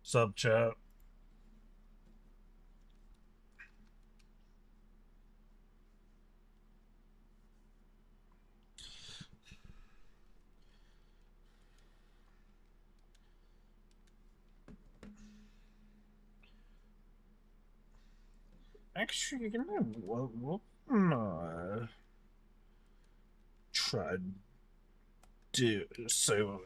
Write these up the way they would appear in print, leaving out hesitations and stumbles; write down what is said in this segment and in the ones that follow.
Sub chat. Actually, you know what? No. Try do so.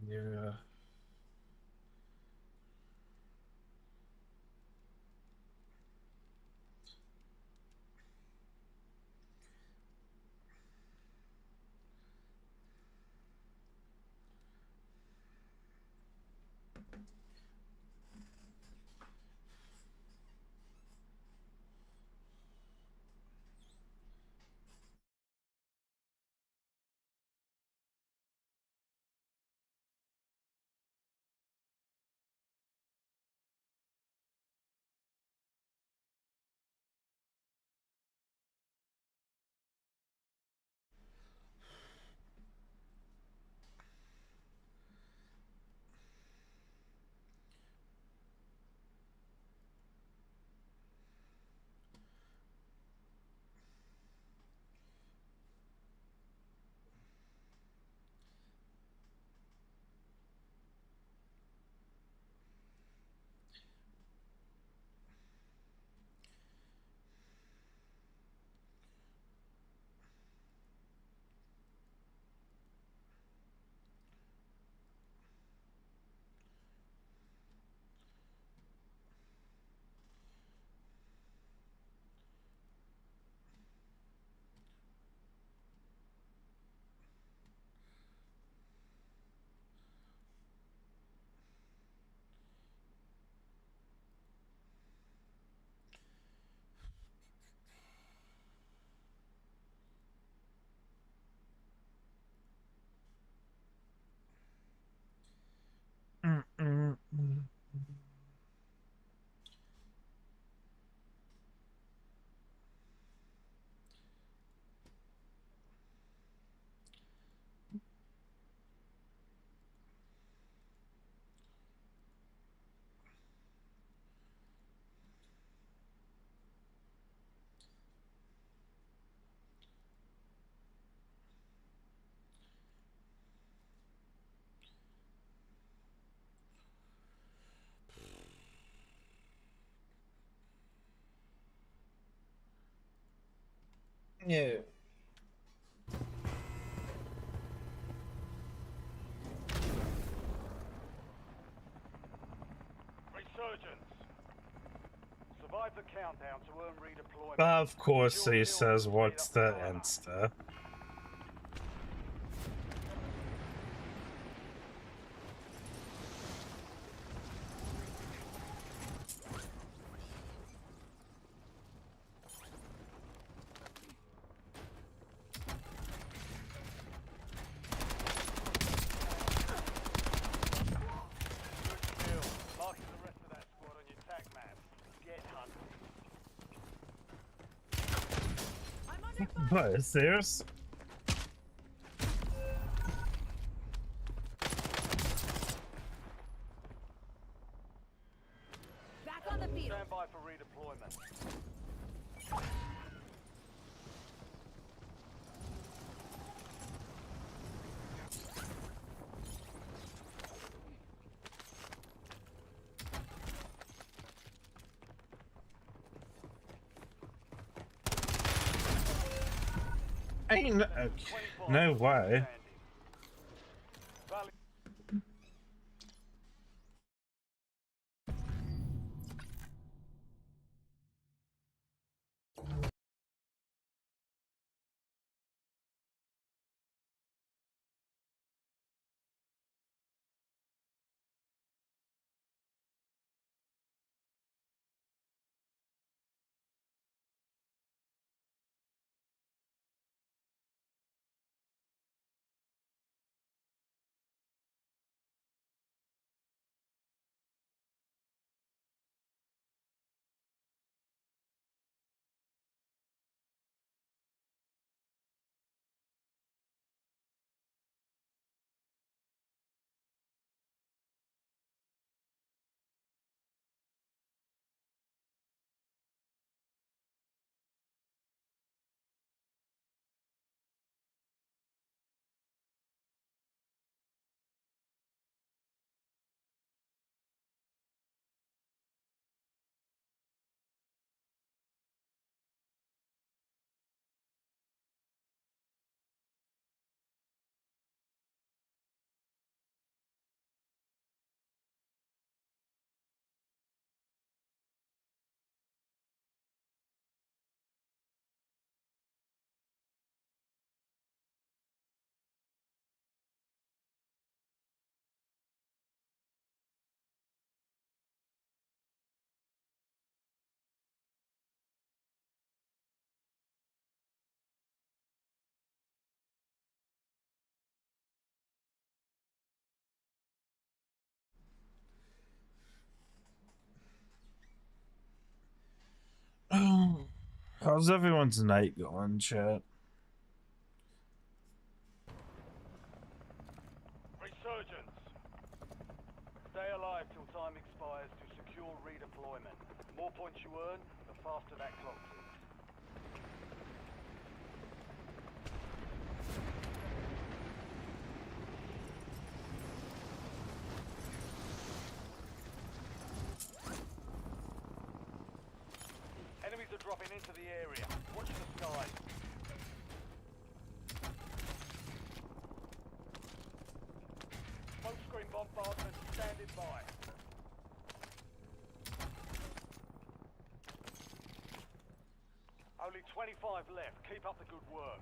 Yeah. Mm. Yeah. Resurgence. Survive the countdown to earn redeployment. Of course Secure he kills says to speed what's up the the climber. insta. Good kill. Marking the rest of that squad on your tac map. Get hunting. What is theirs? Back on the field. Stand by for redeployment. Ain't no, 25 no still way. standing. Valley How's everyone's night going, chat? Resurgence. Stay alive till time expires to secure redeployment. The more points you earn, the faster that clock ticks. Enemies are dropping into the area. Watch the skies. Smoke screen bombardment standing by. Only 25 left. Keep up the good work.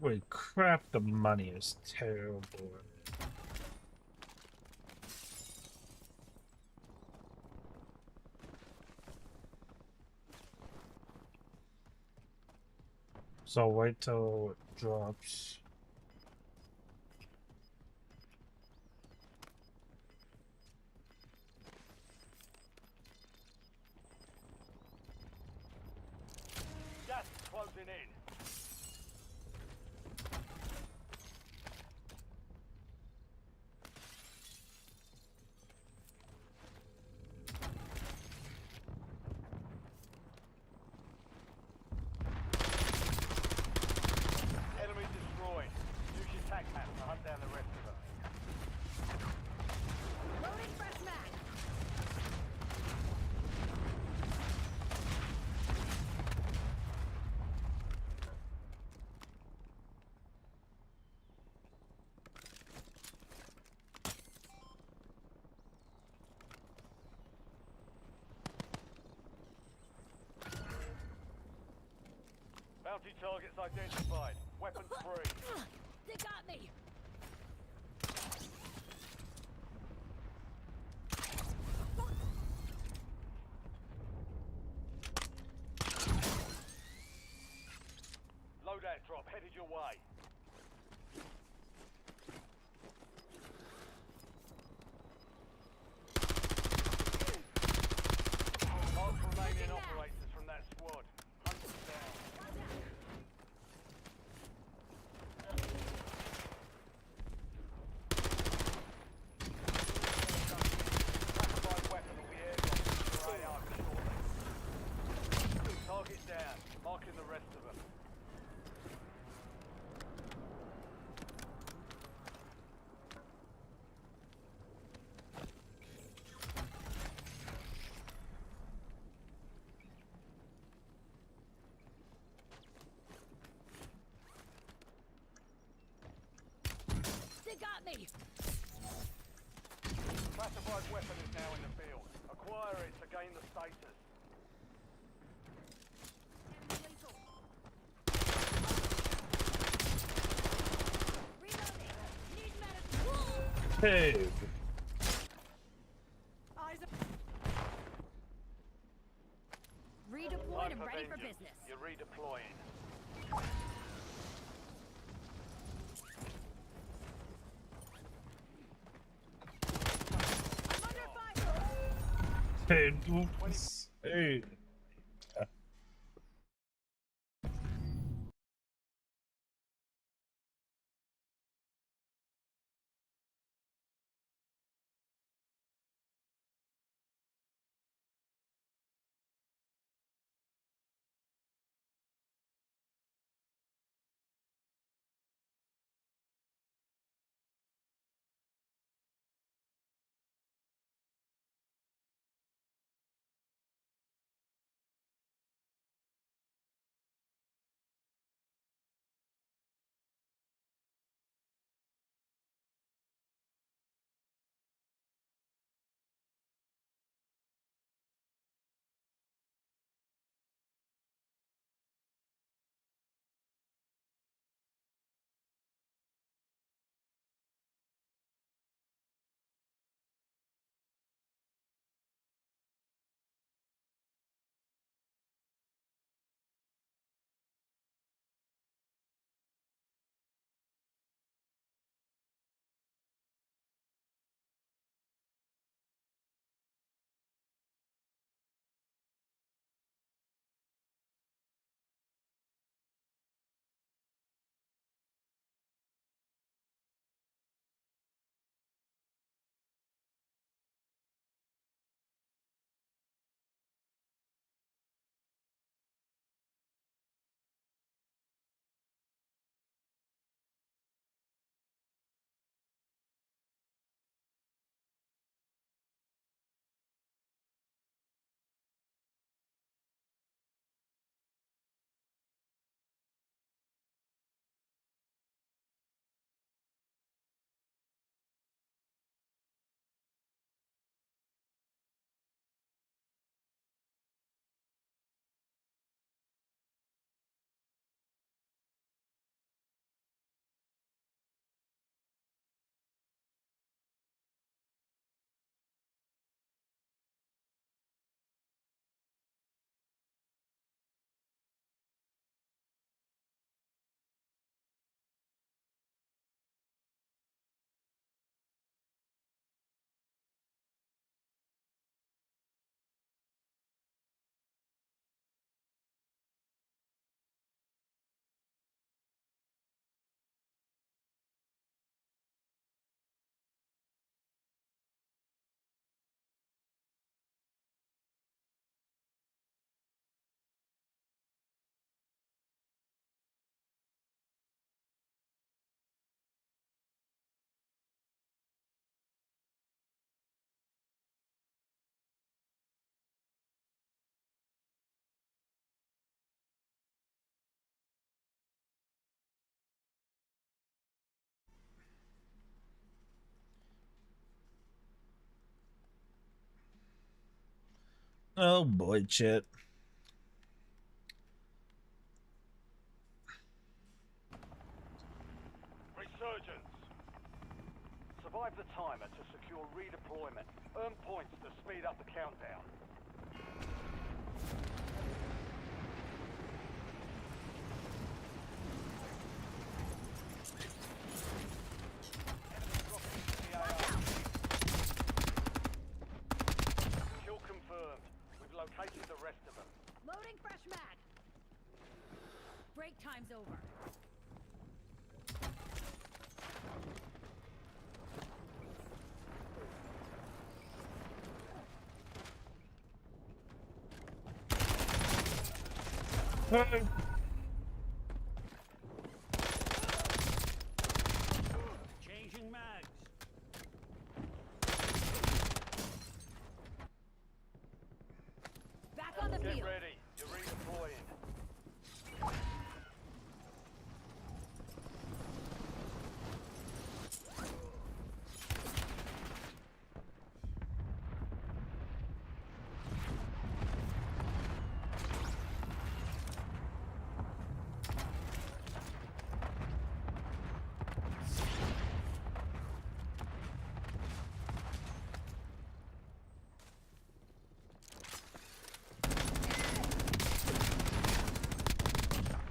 Holy crap, the money is terrible. So wait till it drops. Gas is closing in. Enemy destroyed. Use your tac map to hunt down the rest of them. Loading fresh mag. Bounty targets identified. Weapons free. They got me. Loadout drop headed your way. Mark remaining operators from that squad. Hunt them down. Classified weapon will be airdropped to your AR shortly. Target down. Marking the rest of them. They got me. Classified weapon is now in the field. Acquire it to gain the status. Reloading. Need medical. Hey, Eyes up. Redeployed and ready for Hey. Oh boy, Chit. Resurgence. Survive the timer to secure redeployment. Earn points to speed up the countdown. Kill confirmed. We've located the rest of them. Loading fresh mag. Break time's over. Changing mags. Back on the Get field. ready. You're redeploying.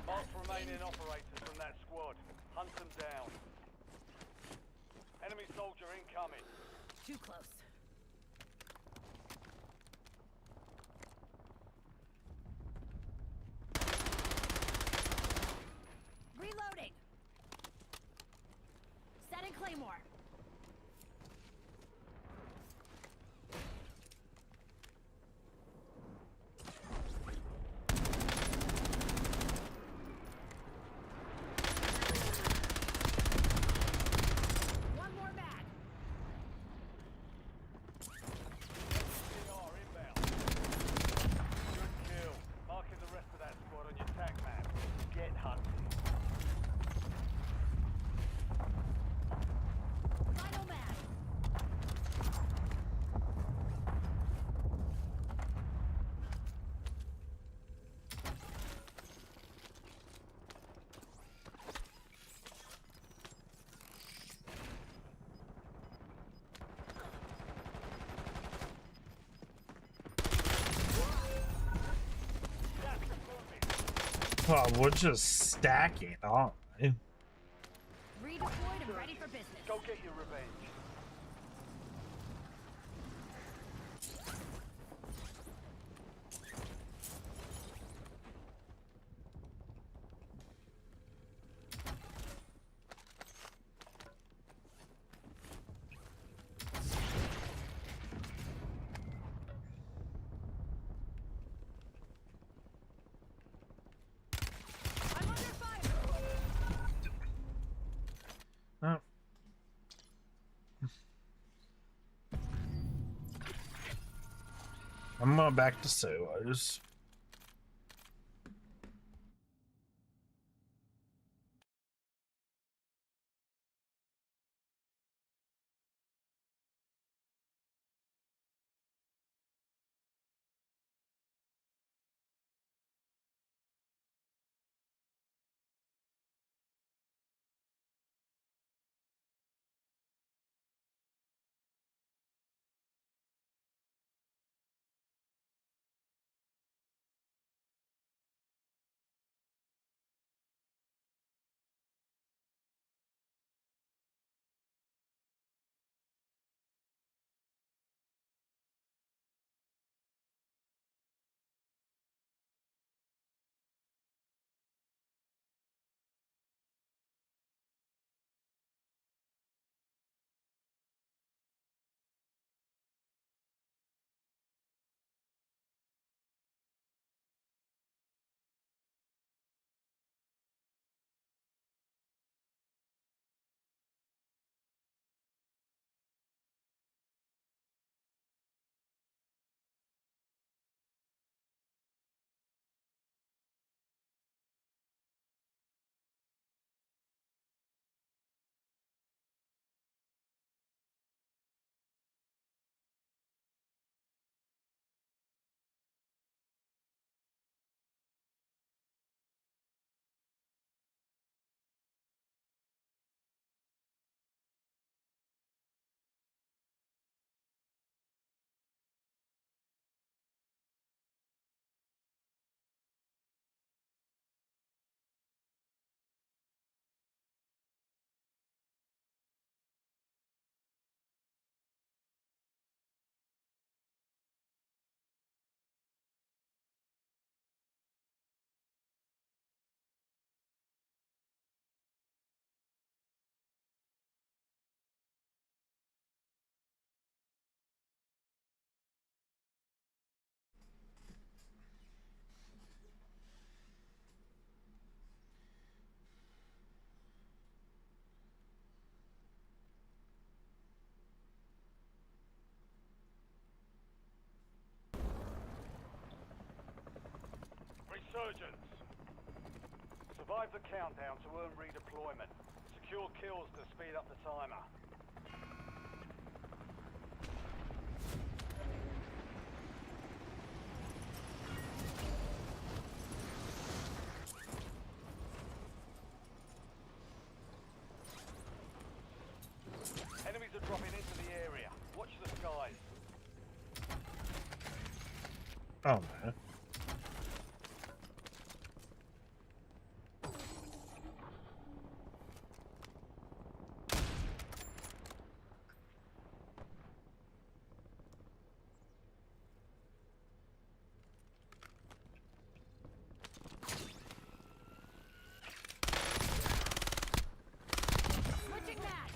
Mark remaining operators from that squad. Hunt them down. Enemy soldier incoming. Too close. more. One more mag. CR inbound. Good kill. Marking the rest of that squad on your tac map. Get hunting. Final mag. Well, we're just stacking, aren't we? Redeployed and ready for business. Go get your revenge. I'm under fire. Oh. I'm going back to solos. Resurgence. Survive the countdown to earn redeployment. Secure kills to speed up the timer. Enemies are dropping into the area. Watch the skies. Oh, man. Switching mags.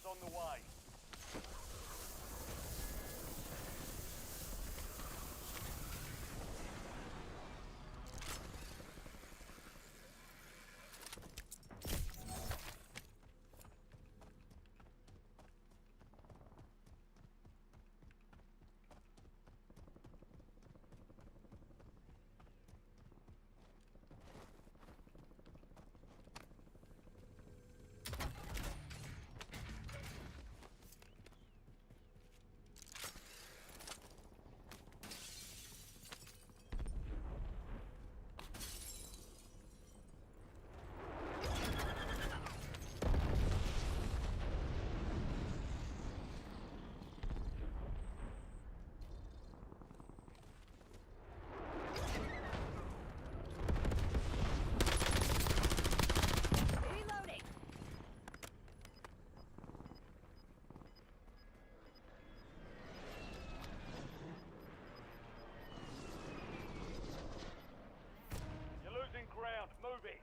on the way. Reloading. You're losing ground. Move it.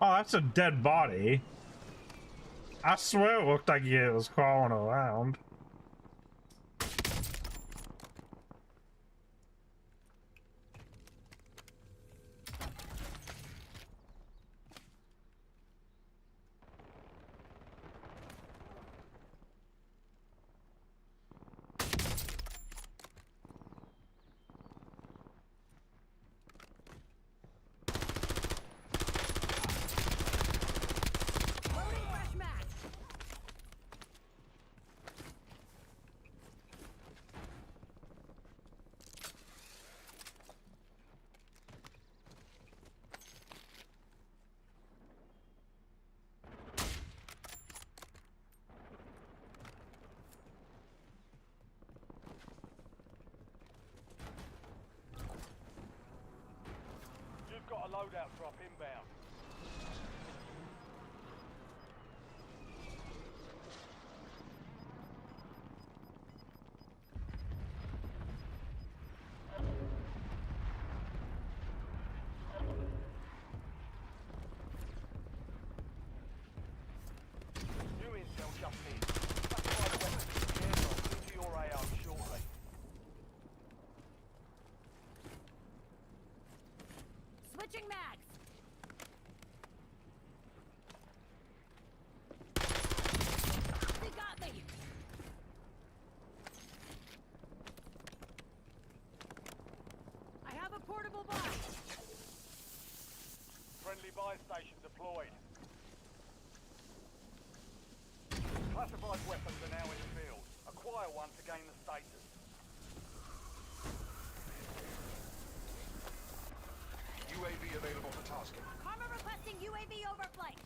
Oh, that's a dead body. I swear it looked like it was crawling around. Loading fresh mag. You've got a loadout drop inbound. New intel just in. Classified weapons airdrop into your AO shortly. Switching mags. They got me. I have a portable buy. Friendly buy station deployed. Classified weapons are now in the field. Acquire one to gain the status. UAV available for tasking. Karma requesting UAV overflight.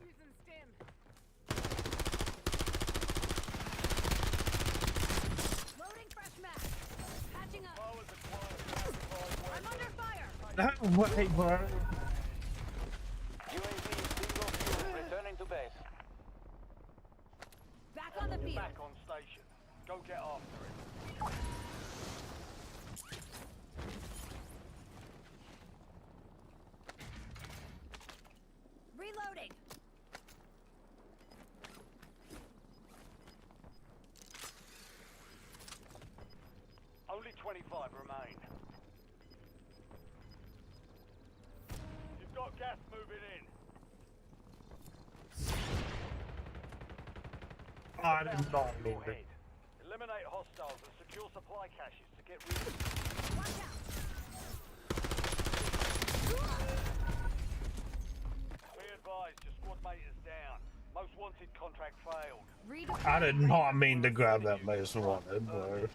Using stim. Loading fresh mag. Patching up. Powers acquired classified I'm weapons. under fire. Wait, what? UAV single fuel returning to base. Back on the field. Back on station. Go get after it. Reloading. Only 25 remain. You've got gas moving in. Oh, I did not mean Your to. head. Eliminate hostiles and secure supply caches to get rid of. Watch out. Be advised, your squad mate is down. Most wanted contract failed. Redeploy. I did not mean to grab that most wanted, bro.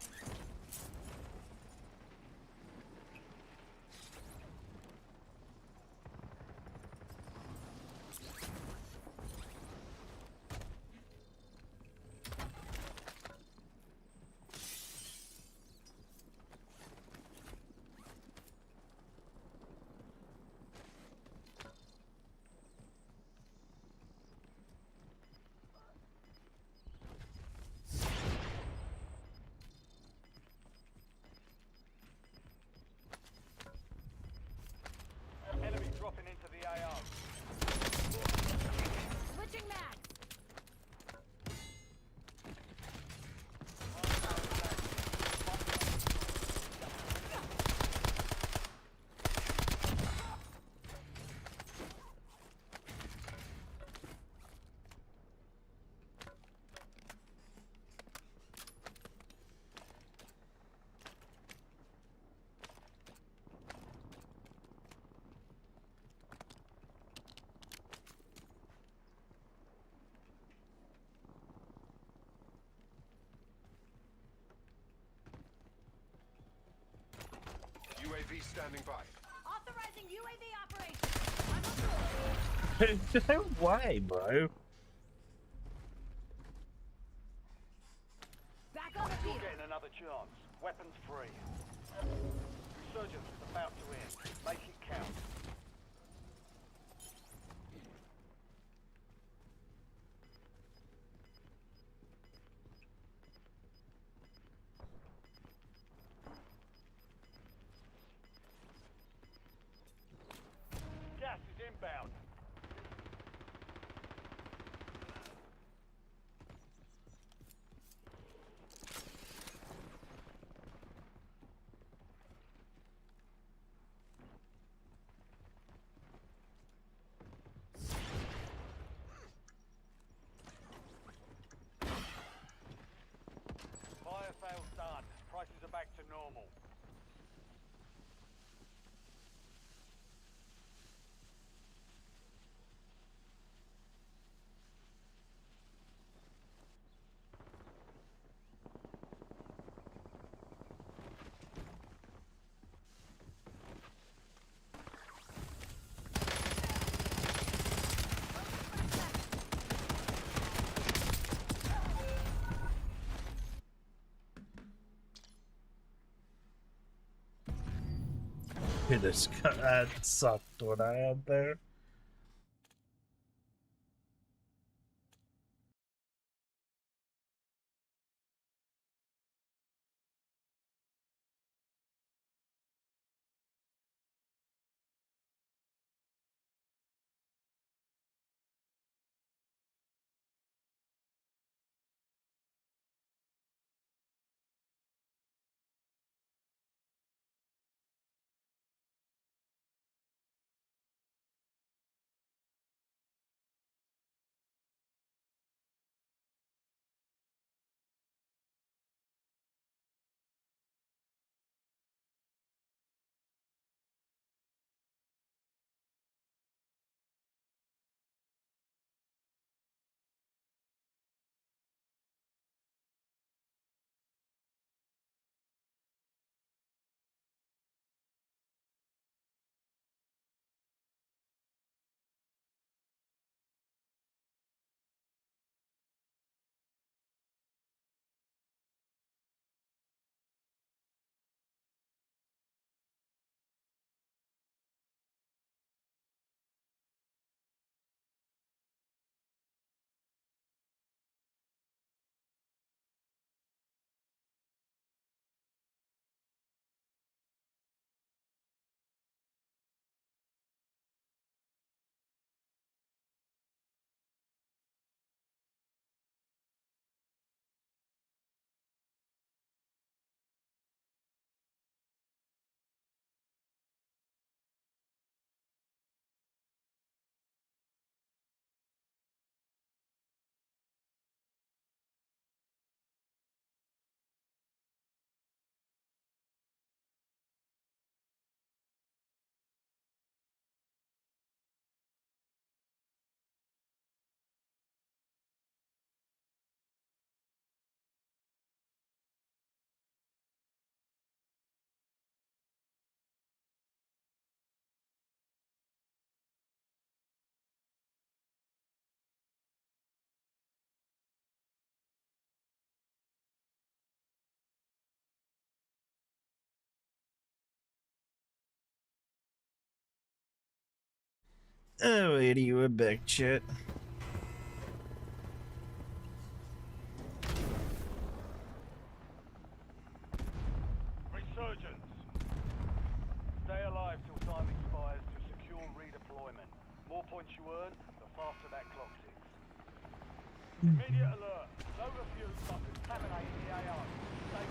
UAV standing by. Authorizing UAV operation. No way, bro. Back on the You're field. getting another chance. Weapons free. Resurgence is about to end. Make it count. Gas is inbound. Fire sales done. Prices are back to normal. This that sucked what I had there. Oh, lady, you a big shit. Resurgence. Stay alive till time expires to secure redeployment. More points you earn, the faster that clock ticks. Immediate alert. Load of fuels are contaminating the AO. Stay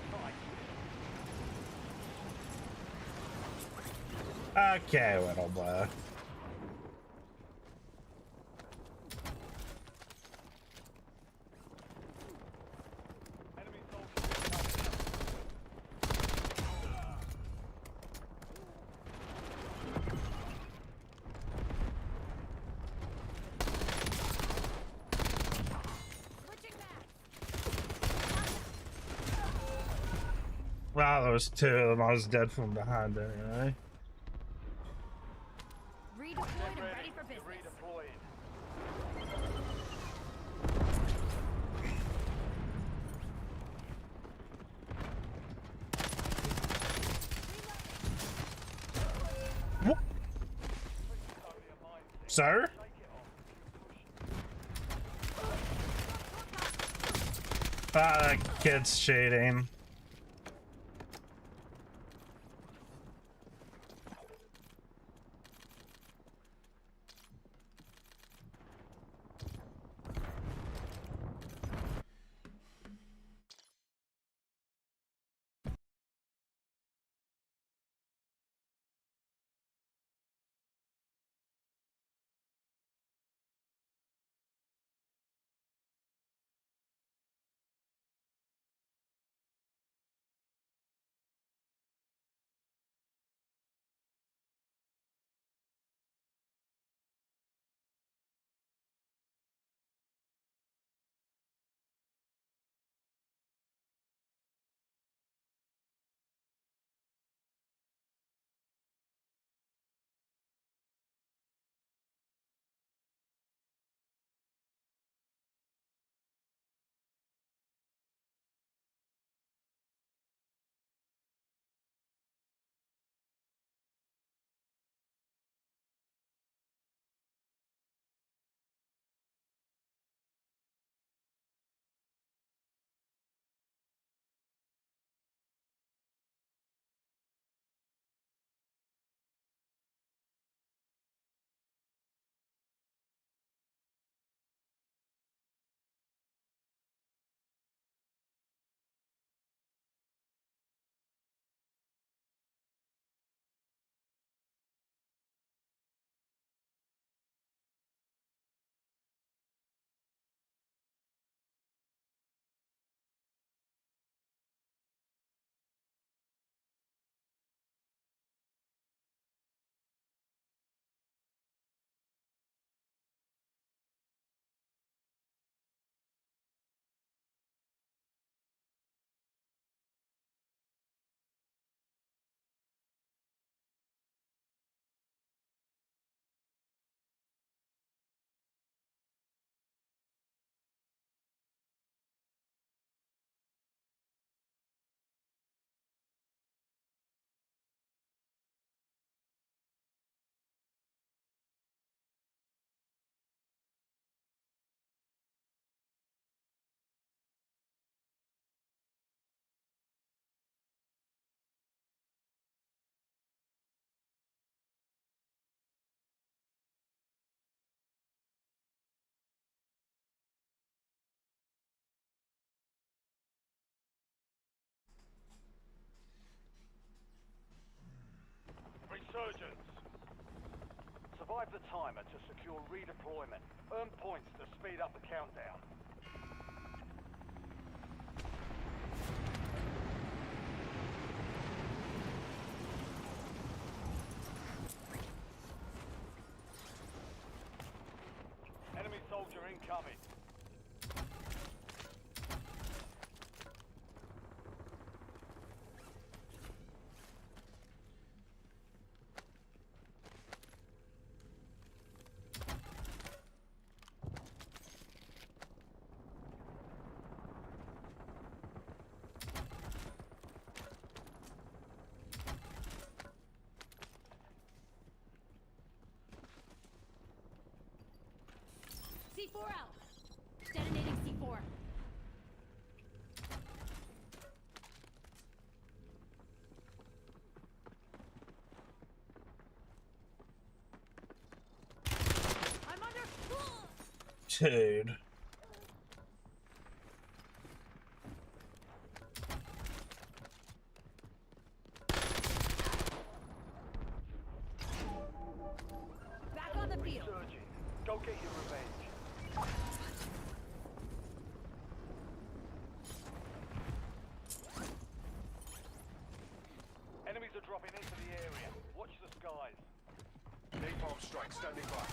tight. Okay, little boy. Enemy soldiers Switching back. Wow, there was two of them. I was dead from behind anyway. Redeployed and ready for You're business. redeploying. What? Only a mindset. Sir? Take it off. Ah, that kid's shading. Resurgence. Survive the timer to secure redeployment. Earn points to speed up the countdown. Enemy soldier incoming. C4 out. Detonating C4. I'm under. Dude. Back on the field. Resurging. Go get your revenge. Enemies are dropping into the area. Watch the skies. Napalm strike standing by.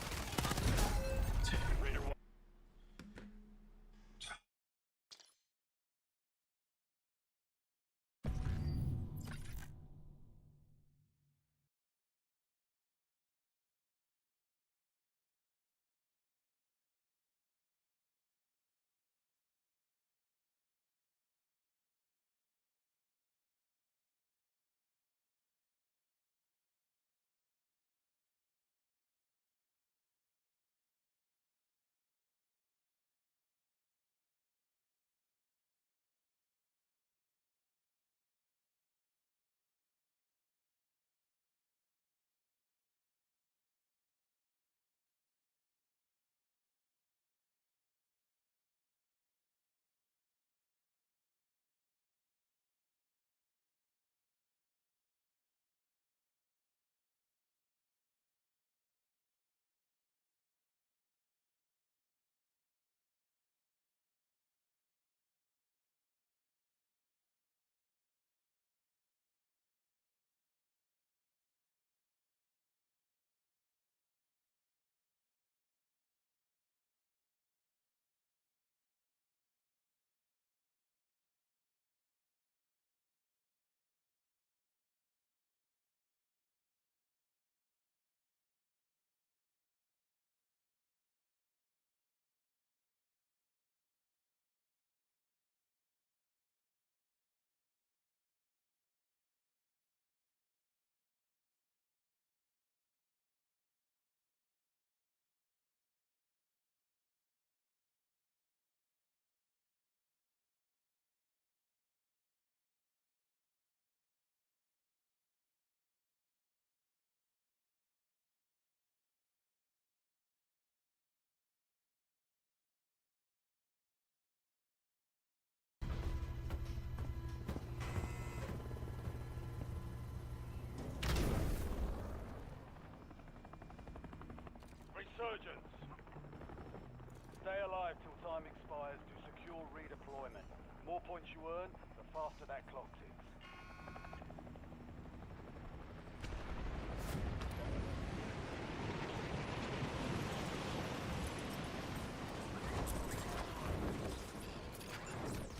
More points you earn, the faster that clock ticks.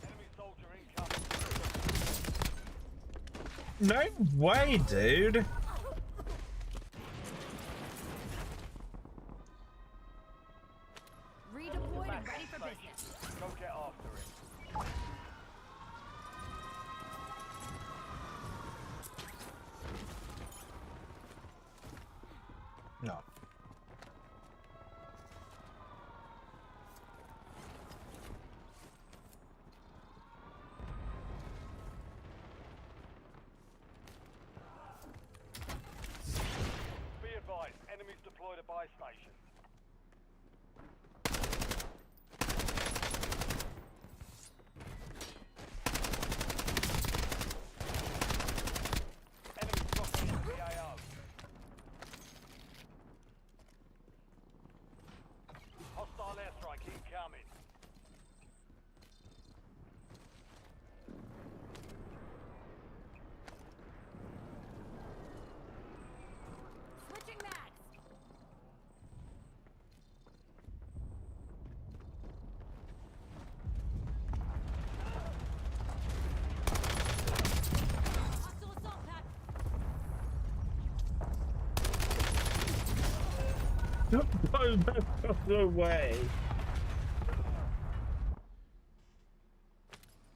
Enemy soldier incoming. No way, dude. Redeployed and ready for business. Go get after it. No. Be advised, enemies deployed a buy station. Enemies dropping into the AO. Hostile airstrike incoming. Switching mags. Hostile assault pack. No way.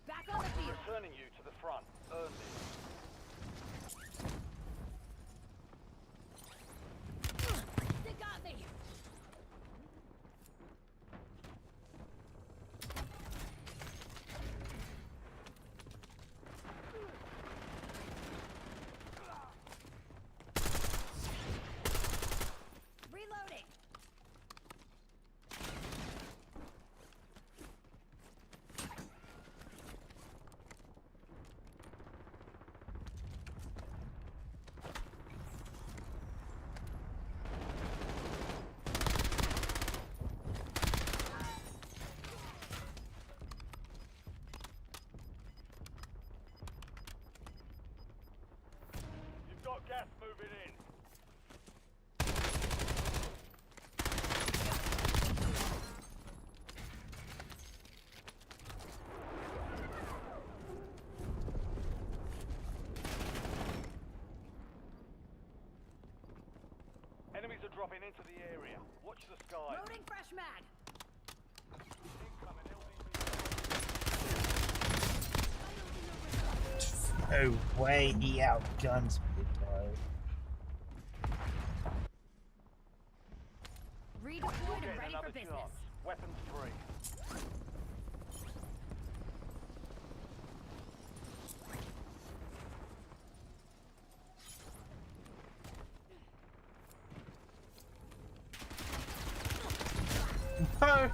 Back on the field. Returning you to the front. Earn this. They got me. Reloading. You've got gas moving in. Enemies are dropping into the area. Watch the sky. Loading fresh mag. Incoming LDV. No way he outguns me, bro. Redeployed and Getting ready for another business. chance. Weapons free. Oh.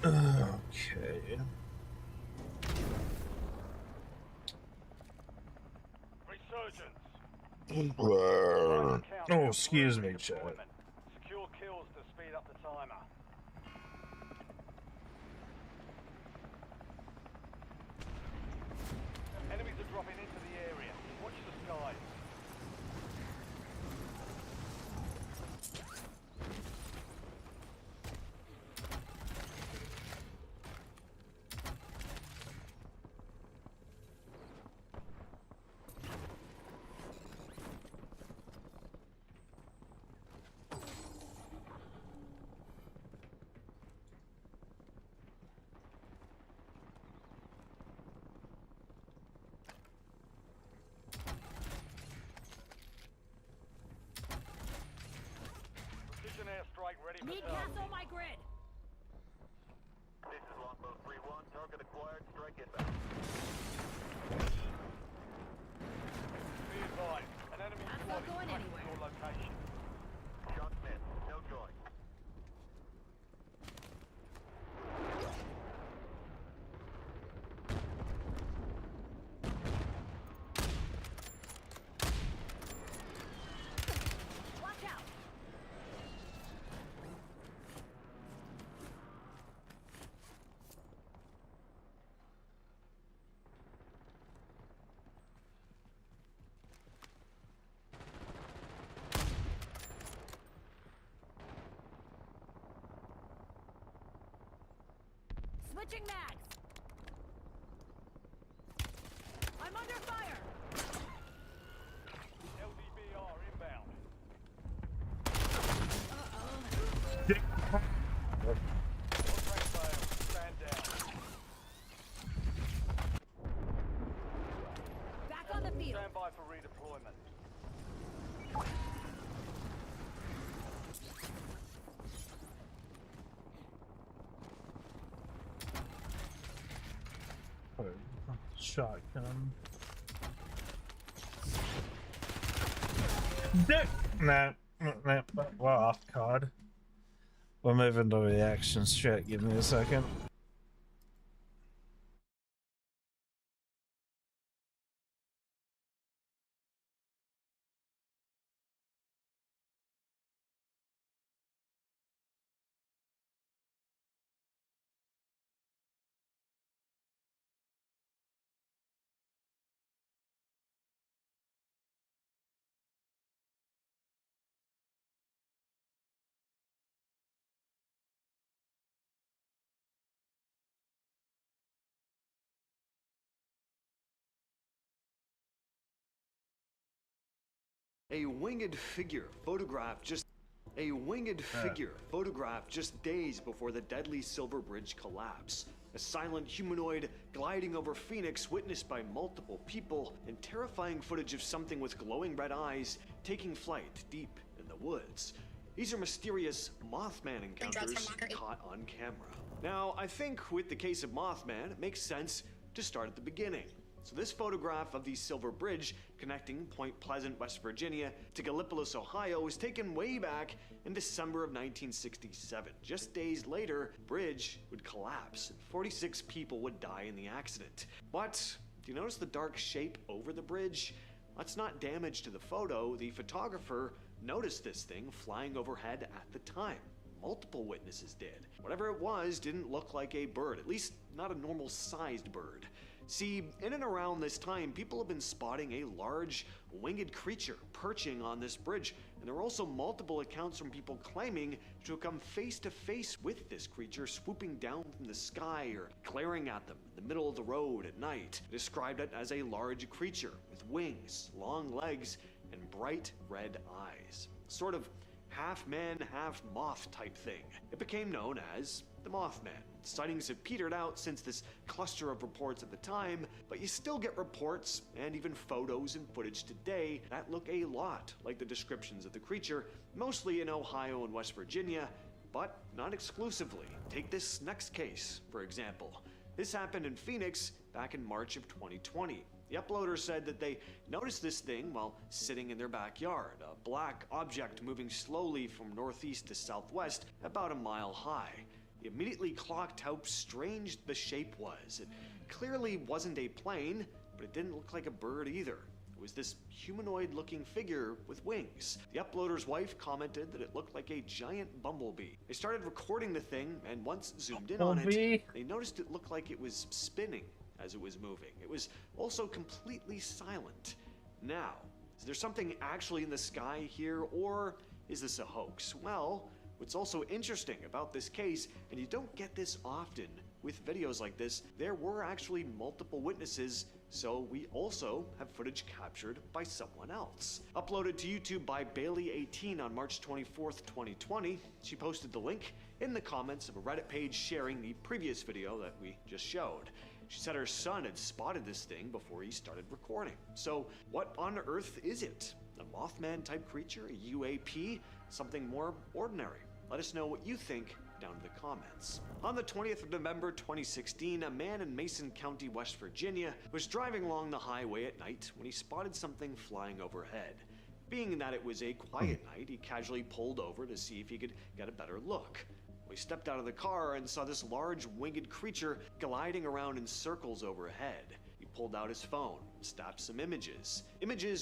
Okay. Resurgence. Oh, excuse me, chat. Secure kills to speed up the timer. Enemies are dropping into the area. Watch the skies. Precision airstrike ready for Need target. gas on my grid. This is Longbow 3-1. Target acquired. Strike inbound. Be advised, an enemy That's squad not is going tracking anywhere. your location. Shot missed. No joy. Watch out. Switching mags. I'm under fire. LDBR inbound. Contract failed. Stand down. Back on the field. Stand by for redeployment. Shotgun. Nah, well, off card. We're moving to the action strat. Give me a second. A winged figure photographed just days before the deadly Silver Bridge collapse. A silent humanoid gliding over Phoenix, witnessed by multiple people, and terrifying footage of something with glowing red eyes taking flight deep in the woods. These are mysterious Mothman encounters caught on camera. Now, I think with the case of Mothman, it makes sense to start at the beginning. So this photograph of the Silver Bridge connecting Point Pleasant, West Virginia to Gallipolis, Ohio was taken way back in December of 1967. Just days later, the bridge would collapse and 46 people would die in the accident. But do you notice the dark shape over the bridge? That's not damage to the photo. The photographer noticed this thing flying overhead at the time. Multiple witnesses did. Whatever it was didn't look like a bird, at least not a normal sized bird. See, in and around this time, people have been spotting a large winged creature perching on this bridge, and there are also multiple accounts from people claiming to have come face to face with this creature swooping down from the sky or glaring at them in the middle of the road at night. They described it as a large creature with wings, long legs, and bright red eyes. Sort of half man, half moth type thing. It became known as the Mothman. Sightings have petered out since this cluster of reports at the time, but you still get reports and even photos and footage today that look a lot like the descriptions of the creature, mostly in Ohio and West Virginia, but not exclusively. Take this next case, for example. This happened in Phoenix back in March of 2020. The uploader said that they noticed this thing while sitting in their backyard, a black object moving slowly from northeast to southwest about a mile high. He immediately clocked how strange the shape was. It clearly wasn't a plane, but it didn't look like a bird either. It was this humanoid-looking figure with wings. The uploader's wife commented that it looked like a giant bumblebee. They started recording the thing, and once zoomed in on it, they noticed it looked like it was spinning as it was moving. It was also completely silent. Now, is there something actually in the sky here, or is this a hoax? Well, what's also interesting about this case, and you don't get this often with videos like this, there were actually multiple witnesses, so we also have footage captured by someone else. Uploaded to YouTube by Bailey18 on March 24th, 2020, she posted the link in the comments of a Reddit page sharing the previous video that we just showed. She said her son had spotted this thing before he started recording. So what on earth is it? A Mothman type creature? A UAP? Something more ordinary? Let us know what you think down in the comments. On the 20th of November 2016, a man in Mason County, West Virginia, was driving along the highway at night when he spotted something flying overhead. Being that it was a quiet night, he casually pulled over to see if he could get a better look. He stepped out of the car and saw this large winged creature gliding around in circles overhead. He pulled out his phone, snapped some images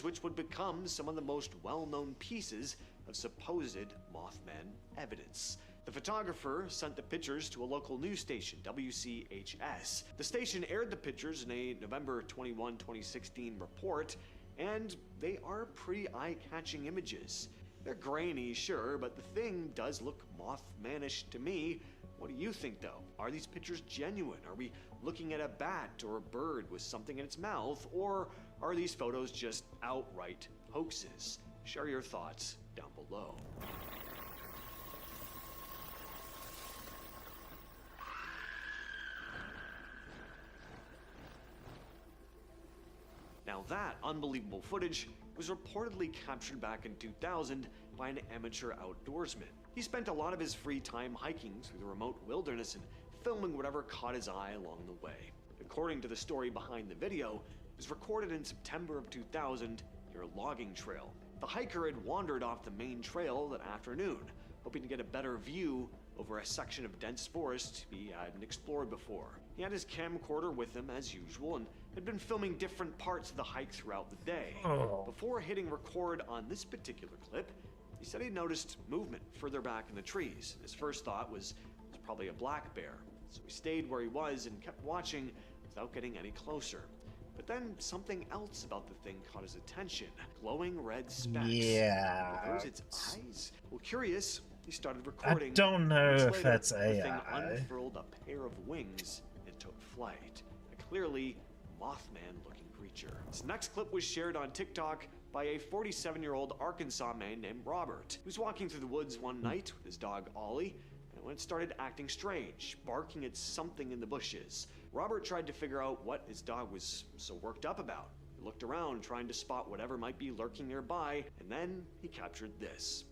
which would become some of the most well-known pieces of supposed Mothman evidence. The photographer sent the pictures to a local news station, WCHS. The station aired the pictures in a November 21, 2016 report, and they are pretty eye-catching images. They're grainy, sure, but the thing does look Mothmanish to me. What do you think, though? Are these pictures genuine? Are we looking at a bat or a bird with something in its mouth? Or are these photos just outright hoaxes? Share your thoughts down below. Now that unbelievable footage was reportedly captured back in 2000 by an amateur outdoorsman. He spent a lot of his free time hiking through the remote wilderness and filming whatever caught his eye along the way. According to the story behind the video, it was recorded in September of 2000 near a logging trail. The hiker had wandered off the main trail that afternoon, hoping to get a better view over a section of dense forest he hadn't explored before. He had his camcorder with him as usual and had been filming different parts of the hike throughout the day. Before hitting record on this particular clip, he said he noticed movement further back in the trees. His first thought was it was probably a black bear, so he stayed where he was and kept watching without getting any closer. But then something else about the thing caught his attention. Glowing red specks. Yeah. Were those its eyes? Well, curious, he started recording. I don't know Months if later, that's the thing AI. unfurled a pair of wings and took flight. A clearly Mothman-looking creature. This next clip was shared on TikTok by a 47-year-old Arkansas man named Robert. He was walking through the woods one night with his dog Ollie, and when it started acting strange, barking at something in the bushes. Robert tried to figure out what his dog was so worked up about. He looked around trying to spot whatever might be lurking nearby, and then he captured this.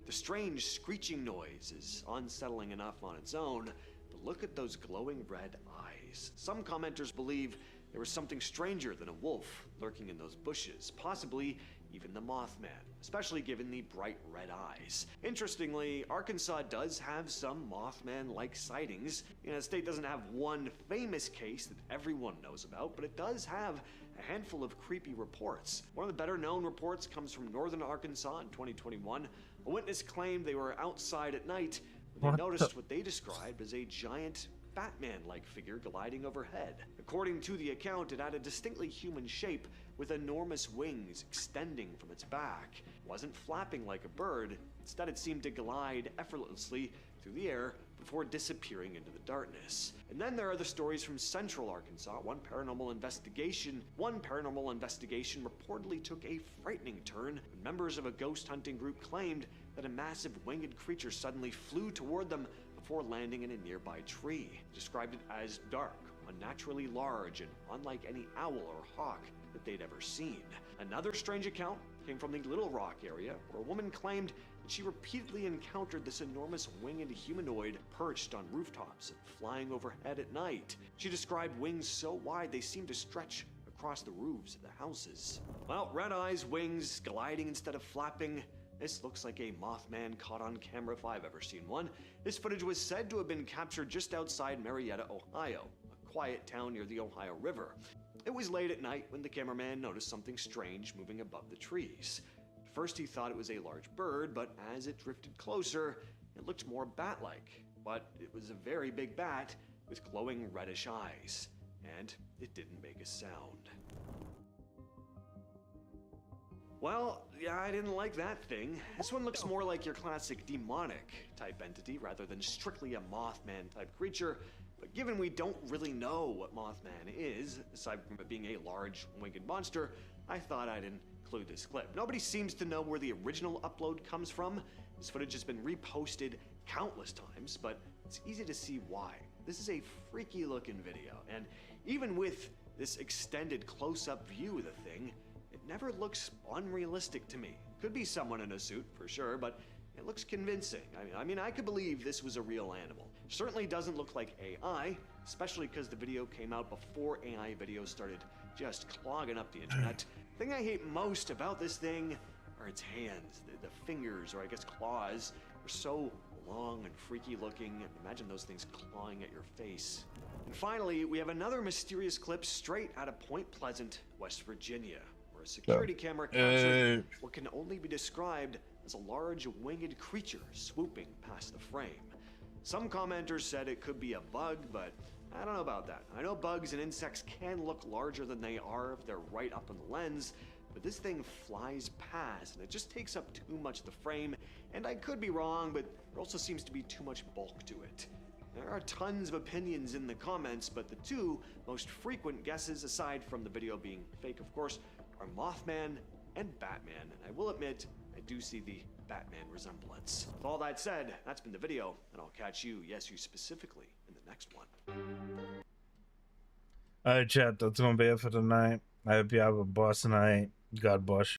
The strange screeching noise is unsettling enough on its own, but look at those glowing red eyes. Some commenters believe there was something stranger than a wolf lurking in those bushes, possibly even the Mothman, especially given the bright red eyes. Interestingly, Arkansas does have some Mothman-like sightings. The state doesn't have one famous case that everyone knows about, but it does have a handful of creepy reports. One of the better-known reports comes from northern Arkansas in 2021. A witness claimed they were outside at night when they noticed what they described as a giant Batman-like figure gliding overhead. According to the account, it had a distinctly human shape with enormous wings extending from its back. It wasn't flapping like a bird. Instead, it seemed to glide effortlessly through the air before disappearing into the darkness. And then there are the stories from central Arkansas. One paranormal investigation reportedly took a frightening turn when members of a ghost hunting group claimed that a massive winged creature suddenly flew toward them before landing in a nearby tree. Described it as dark, unnaturally large, and unlike any owl or hawk that they'd ever seen. Another strange account came from the Little Rock area, where a woman claimed she repeatedly encountered this enormous winged humanoid perched on rooftops and flying overhead at night. She described wings so wide they seemed to stretch across the roofs of the houses. Well, red eyes, wings, gliding instead of flapping. This looks like a Mothman caught on camera if I've ever seen one. This footage was said to have been captured just outside Marietta, Ohio, a quiet town near the Ohio River. It was late at night when the cameraman noticed something strange moving above the trees. At first he thought it was a large bird, but as it drifted closer, it looked more bat-like. But it was a very big bat with glowing reddish eyes, and it didn't make a sound. Well, yeah, I didn't like that thing. This one looks more like your classic demonic type entity rather than strictly a Mothman type creature. But given we don't really know what Mothman is, aside from it being a large winged monster, I thought I'd include this clip. Nobody seems to know where the original upload comes from. This footage has been reposted countless times, but it's easy to see why. This is a freaky looking video, and even with this extended close-up view of the thing, it never looks unrealistic to me. Could be someone in a suit, for sure, but it looks convincing. I mean, I could believe this was a real animal. Certainly doesn't look like AI, especially because the video came out before AI videos started just clogging up the internet. The thing I hate most about this thing are its hands. The fingers, or I guess claws, are so long and freaky looking. Imagine those things clawing at your face. And finally, we have another mysterious clip straight out of Point Pleasant, West Virginia, where a security camera captured what can only be described as a large winged creature swooping past the frame. Some commenters said it could be a bug, but I don't know about that. I know bugs and insects can look larger than they are if they're right up on the lens, but this thing flies past and it just takes up too much of the frame, and I could be wrong, but there also seems to be too much bulk to it. There are tons of opinions in the comments, but the two most frequent guesses, aside from the video being fake of course, are Mothman and Batman, and I will admit, I do see the Batman resemblance. With all that said, that's been the video, and I'll catch you, yes you specifically, in the next one. Alright, chat, that's gonna be it for tonight. I hope you have a boss night. God bless you.